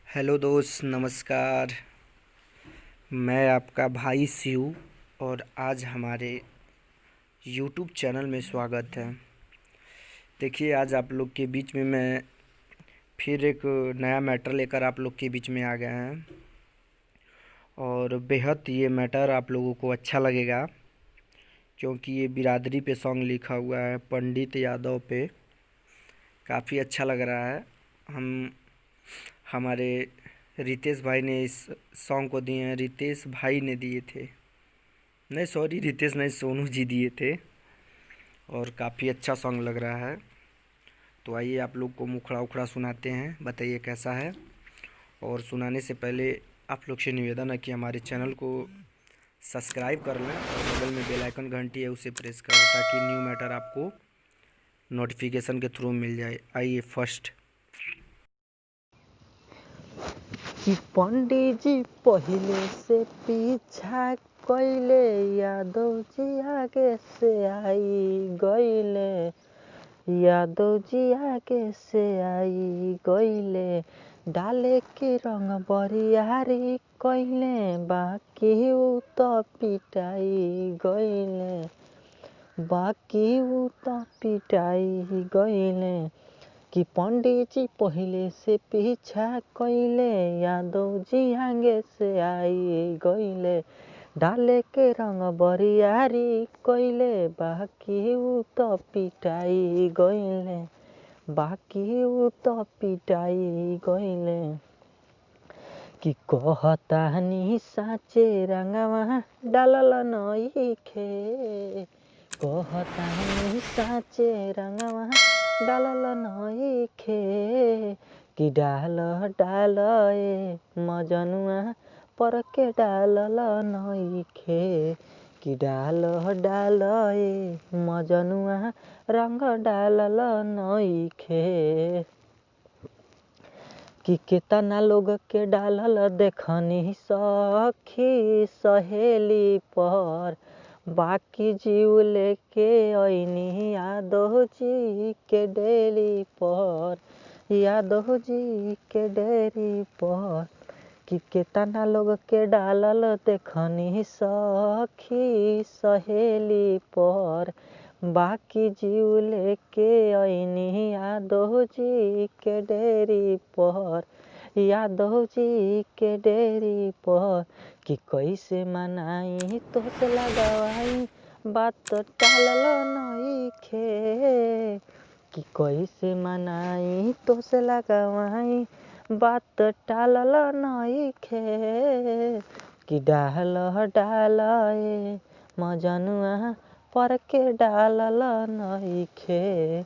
Hello दोस्त, नमस्कार। मैं आपका भाई शिव और आज हमारे यूट्यूब चैनल में स्वागत है। देखिए, आज आप लोग के बीच में मैं फिर एक नया मैटर लेकर आप लोग के बीच में आ गए हैं और बेहद ये मैटर आप लोगों को अच्छा लगेगा, क्योंकि ये बिरादरी पे सॉन्ग लिखा हुआ है, पंडित यादव पे। काफ़ी अच्छा लग रहा है। हम हमारे रितेश भाई ने इस सॉन्ग को दिए हैं, रितेश भाई ने दिए थे, नहीं सॉरी, रितेश नहीं, सोनू जी दिए थे। और काफ़ी अच्छा सॉन्ग लग रहा है। तो आइए आप लोग को मुखड़ा उखड़ा सुनाते हैं, बताइए कैसा है। और सुनाने से पहले आप लोग से निवेदन है कि हमारे चैनल को सब्सक्राइब कर लें और बगल में बेल आइकन घंटी है उसे प्रेस करें, ताकि न्यू मैटर आपको नोटिफिकेशन के थ्रू मिल जाए। आइए फर्स्ट। कि पंडित जी पहले से पीछा कइले, यादव जी आगे से आई गइले, यादव जी आगे से आई गइले, डाले के रंग बरियारी कइले, बाकी उ तो पिटाई गइले, बाकी उ तो पिटाई गइले। कि पंडित जी पहले से पीछा कइले, यादव जी आगे से आई गइले, डाले के रंग बरियारी कइले, बाकी उ तो पिटाई गइले, बाकी उ तो पिटाई गइले। कि कहतानी साचे रंगवा डालल नइखे, कहतानी साचे रंगवा डालल नइखे, कि डाल डाल ए मजनुआ पर के डालल नइखे, कि डाल डाल ए मजनुआ रंग डालल नइखे। कि केतना लोग के डालल देखनी सखी सहेली पर, बाकी जीव लेके अइनी यादव जी के डेरी पर, यादव जी के डेरी पर। कि केतना लोग के डालल देखनी सखी सहेली पर, बाकी जीव लेके अइनी यादव जी के डेरी पर, यादव जी के डेरी पर। कि कैसे मनाई तोसे लगावाई बात टालल नइखे, कि कैसे मनाई तोसे लगावाई बात टालल नइखे, कि डाल डाल ए मजनुआ पर के डालल नइखे,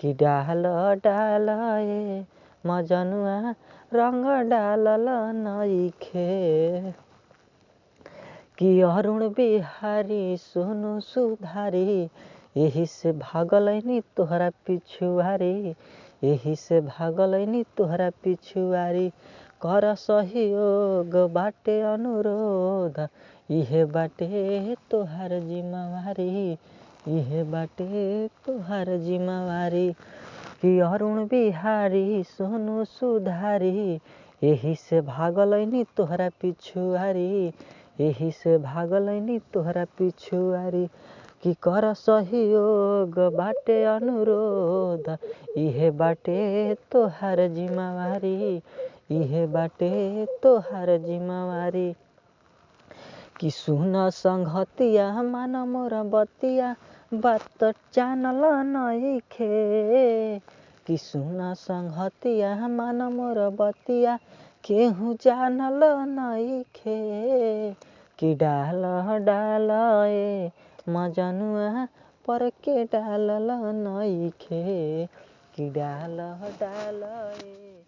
कि डाल डाल ए मजनुआ रंग डालल नइखे। कि अरुण बिहारी सोनू सुधारी यही से भागलैनी तोहरा पिछुआरी, यही से भागलैनी तोहरा पिछुआरी, कर सहयोग बाटे अनुरोध, इहे बाटे तोहार जिम्मेवारी, इहे बाटे तोहार जिम्मेवारी। कि अरुण बिहारी सोनू सुधारी यही से भागलैनी तोहरा पिछुआरी, यही से भागलैनी तोहरा पिछुआरी, कि कर सहयोग बाटे अनुरोध, इहे बाटे तोहार जिम्मेवारी, इहे बाटे तोहार जिम्मेवारी। कि सुन संगतिया मान मोर बतिया बात जानल नइखे, कि सुन संगतिया मान मोर बतिया केहू जानल नइखे, कि डाल डाल ए मजनुआ पर के डालल नइखे, कि डाल डाल ए